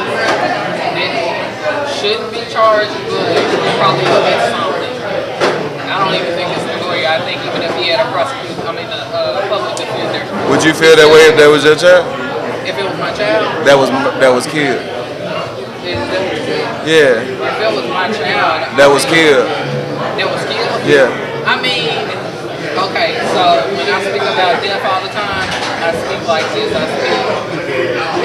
that shouldn't be charged, but probably will get something. I don't even think it's the lawyer. I think even if he had a prosecutor, public defender. Would you feel that way if that was your child? If it was my child, That was killed. Yeah, if it was my child, that was killed. that was killed. Yeah. I mean, okay, so when I speak about death all the time, I speak like this. I speak,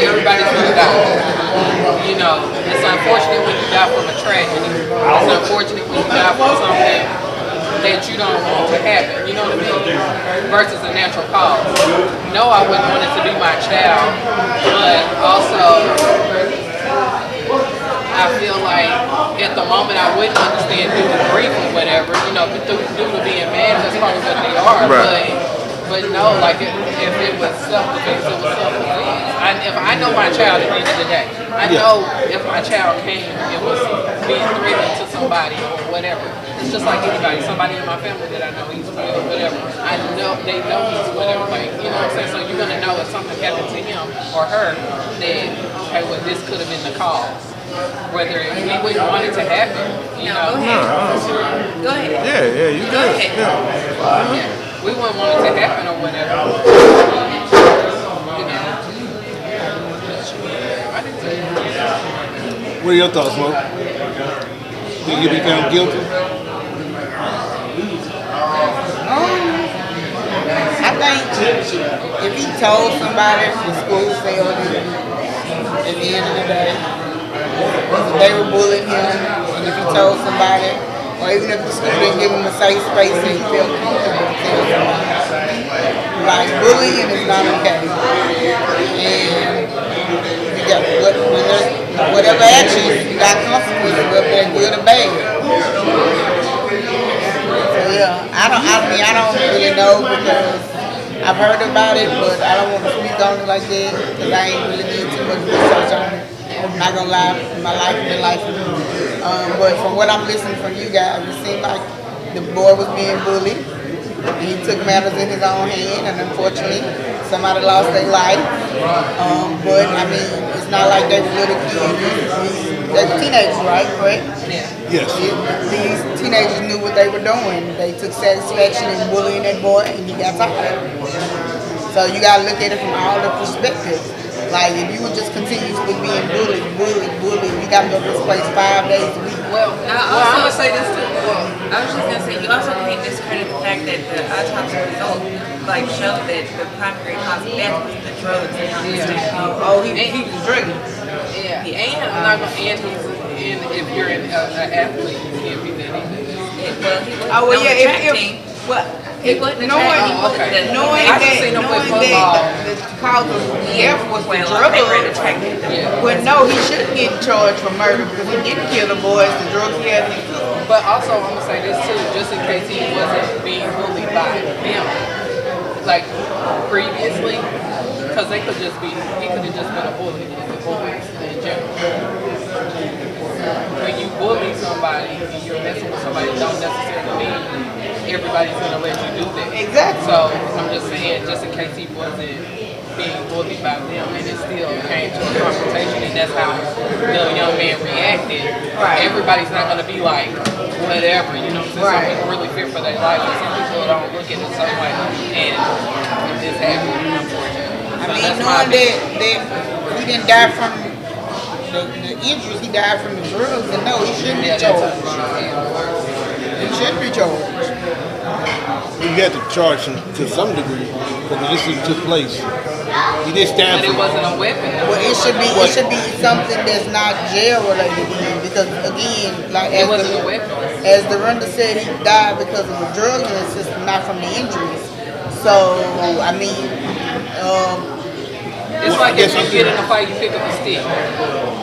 everybody's gonna die. You know, it's unfortunate when you die from a tragedy. It's unfortunate when you die from something that you don't want to happen. You know what I mean? Versus a natural cause. No, I wouldn't want it to be my child, but also I feel like at the moment I wouldn't understand due to grief or whatever, you know, due to being mad, that's probably what they are. Right. But no, like if it was self-defense, it was self-defense. If I know my child at the end of the day, I know if my child came and was being threatened to somebody or whatever, It's just like anybody, somebody in my family that I know he's with or whatever. I know they know he's with everybody. You know what I'm saying? So you're gonna know if something happened to him or her, that okay, well this could have been the cause. Whether we wouldn't want it to happen, you know. Go ahead. Yeah, you Go good. ahead. Yeah. We wouldn't want it to happen or whatever. You know. I didn't say that. What are your thoughts, Mo? Think you be found guilty? I think if he told somebody, the school failed him at the end of the day. They were bullying him, and if he told somebody, or even if the school didn't give him a safe space and he felt comfortable to tell somebody, like bullying is not okay. And you got whatever action, you got consequences, whether they're good or bad. So yeah, I don't really know because I've heard about it, but I don't want to speak on it like that because I ain't really did too much research on it. I'm not gonna lie, my life has been life for me. But from what I'm listening from you guys, it seemed like the boy was being bullied. And he took matters in his own hand, and unfortunately, somebody lost their life. But I mean, it's not like they were little kids. They were teenagers, right? Correct? Yes. These teenagers knew what they were doing. They took satisfaction in bullying that boy, and he got tired. So you gotta look at it from all the perspectives. Like if you were just continuously being bullied, you gotta go to this place 5 days a week. Well, I'm gonna say this too. I was just gonna say, you also can't discredit the fact that the autopsy result showed that the primary cause of death was the drugs and not the stamp. He was drinking. Yeah, and I'm not gonna and if you're an athlete, you can't be that either. Well, he wasn't on the track team. He wasn't the track team. Knowing I just seen him play football. the cause of death was the Well, they ran the drugs. track team. But no, he shouldn't get charged for murder because he didn't kill the boys. The drugs he had in his system. But also, I'm gonna say this too, just in case he wasn't being bullied by them, like previously, because he could have just been a bully in general. When you bully somebody and you're messing with somebody, don't necessarily mean everybody's gonna let you do that. Exactly. So I'm just saying, just in case he wasn't being bullied by them and it still came to a confrontation and that's how the young man reacted, Right. everybody's not gonna be like, whatever, you know what I'm saying? Right. Some people really fear for their life and some people don't look at it some way. And this happened, unfortunately. I mean, knowing that he didn't die from the injuries, he died from the drugs, and no, he shouldn't be charged. He shouldn't be charged. You had to charge him to some degree because the incident took place. He did stand But it for it. wasn't a weapon. Well, it should be something that's not jail related then, because again, like It wasn't a weapon. as the Runda said, he died because of the drug in his system, not from the injuries. So I mean, It's like if you get in a fight, you pick up a stick.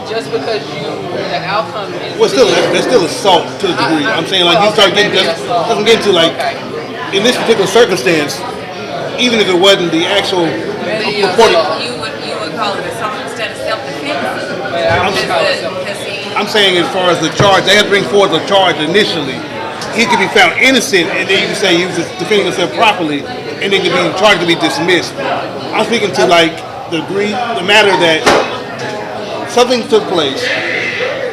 Just because the outcome is. Well, still, that's still assault to a degree. I'm saying, like, you start getting, that's what I'm getting to, like, in this particular circumstance, even if it wasn't the actual purported. You would call it assault instead of self-defense. I'm saying as far as the charge, they had to bring forward the charge initially. He could be found innocent, and then you can say he was just defending himself properly, and then could be charged to be dismissed. I'm speaking to, like, the matter that something took place,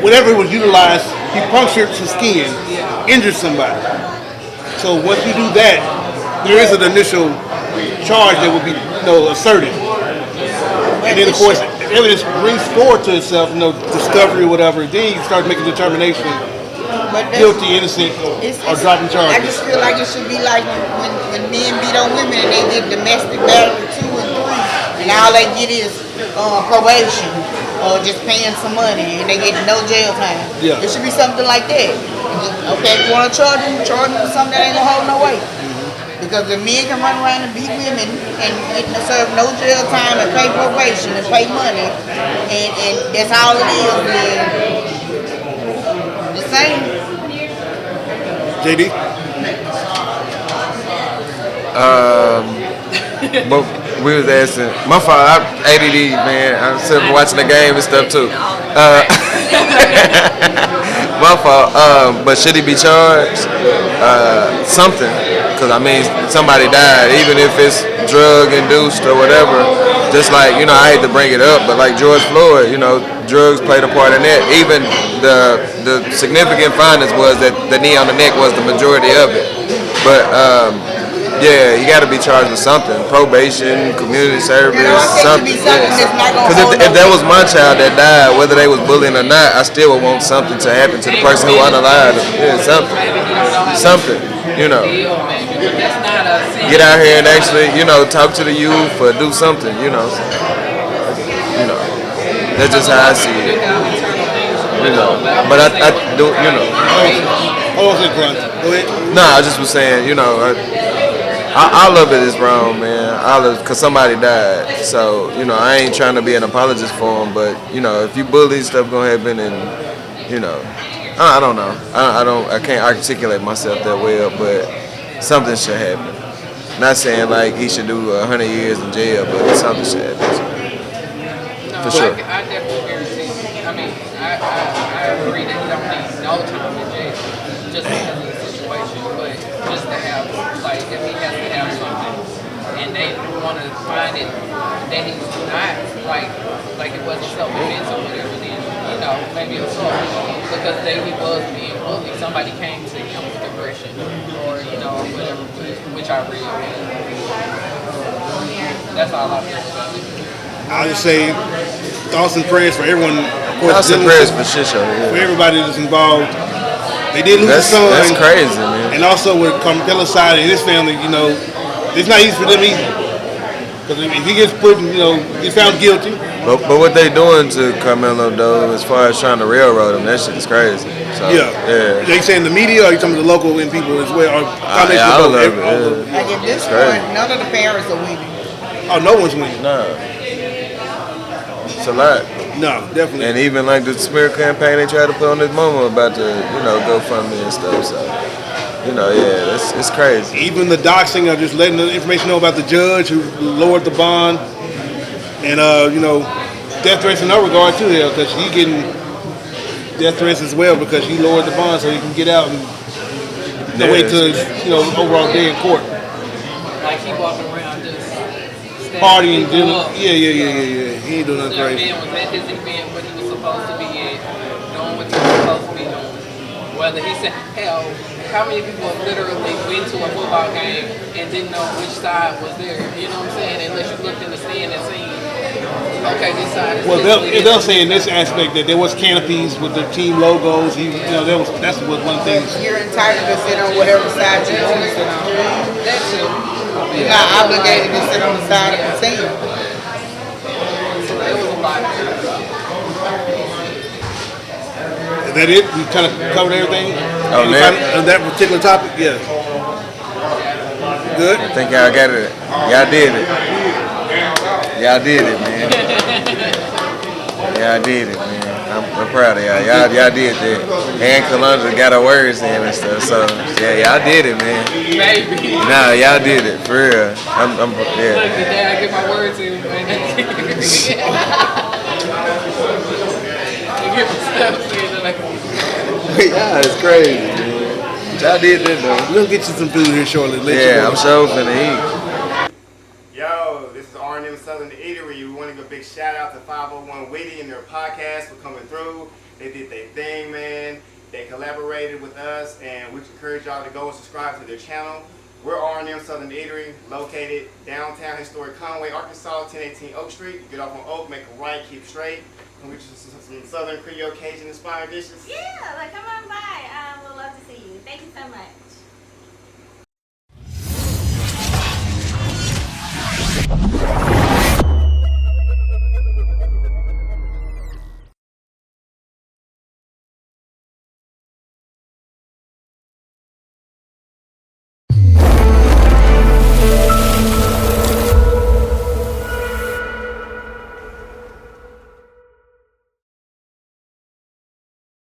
whatever was utilized, he punctured his skin, injured somebody. So once you do that, there is an initial charge that will be asserted. And then of course, evidence brings forward to itself, discovery or whatever, then you start making determination, guilty, innocent, or dropping charges. I just feel like it should be like when men beat on women and they get domestic battery 2 and 3, and all they get is probation or just paying some money and they get no jail time. Yeah. It should be something like that. Okay, if you want to charge them for something that ain't gonna hold no weight. Because the men can run around and beat women and serve no jail time and pay probation and pay money, and that's all it is. And the same. JD? But we was asking, my father, I'm ADD, man. I'm sitting watching the game and stuff too. My fault. But should he be charged? Something. Because, I mean, somebody died, even if it's drug-induced or whatever. Just like, you know, I hate to bring it up, but like George Floyd, you know, drugs played a part in that. Even the significant findings was that the knee on the neck was the majority of it. But, yeah, you got to be charged with something. Probation, community service, something. Because if that was my child that died, whether they was bullying or not, I still would want something to happen to the person who unalived them. Yeah, something. Something, you know. Get out here and actually, you know, talk to the youth or do something, you know. You know. That's just how I see it. You know. But I do, you know. Hold on, go ahead. Nah, I just was saying, you know, all of it is wrong, man. All of, cause somebody died. So, you know, I ain't trying to be an apologist for him, but you know, if you bully, stuff gonna happen, and you know, I don't know. I can't articulate myself that well, but something should happen. Not saying like he should do 100 years in jail, but something should happen. No, For sure. I definitely guarantee. I mean, I agree that he don't need no time in jail just because of the situation, but just to have, like, if he has to have something and they want to find it that he's not, like it wasn't self-defense or whatever, then, you know, maybe assault. Because he was being bullied. Somebody came to him with aggression or, you know, whatever, which I read. That's all I feel. I'll just say thoughts and prayers for everyone. Of course, Thoughts and prayers for shit show. For everybody that's involved. They did lose a son. That's crazy, man. And also with Carmelo's side and his family, you know, it's not easy for them either. Because if he gets put, you know, he's found guilty. But what they doing to Carmelo though, as far as trying to railroad him, that shit is crazy. So, yeah. They saying the media, or are you talking to the local and people as well? Or I love it. Like at this point, none of the parents are winning. Oh, no one's winning. Nah. It's a lot. No, definitely. And even like the smear campaign they tried to put on this moment about the, you know, GoFundMe and stuff. So, you know, yeah, it's crazy. Even the doxing, or just letting the information know about the judge who lowered the bond. And, you know, death threats in that regard too, because he getting death threats as well because he lowered the bond so he can get out and wait till his, you know, overall day in court. Like he walking around just partying, yeah. He ain't doing nothing crazy. Man was at his event what he was supposed to be at, doing what he was supposed to be doing. Whether he said, hell, how many people literally went to a football game and didn't know which side was there? You know what I'm saying? Unless you looked in the stand and seen, okay, this side is. Well, they'll say in this aspect that there was canopies with the team logos. You know, that's what one thing. You're entitled to sit on whatever side you want to sit on. That's it. You're not obligated to sit on the side of the team. So it was a lot. Is that it? We kind of covered everything? Oh, man. On that particular topic? Yeah. Good? I think y'all got it. Y'all did it. Y'all did it, man. Y'all did it, man. I'm proud of y'all. Y'all did that. And Kalundra got her words in and stuff. So, yeah, y'all did it, man. Maybe. Nah, y'all did it. For real. Yeah. Look, today I get my words in. Yeah, it's crazy, man. Y'all did that, though. We'll get you some food here shortly. Yeah, I'm sure finna eat. Yo, this is M Southern Eatery. We want to give a big shout out to 501 Witty and their podcast for coming through. They did their thing, man. They collaborated with us, and we encourage y'all to go and subscribe to their channel. We're M Southern Eatery, located downtown historic Conway, Arkansas, 1018 Oak Street. Get off on Oak, make a right, keep straight. And we just some Southern Creole Cajun inspired dishes. Yeah, like come on by. We'll love to see you. Thank you so much.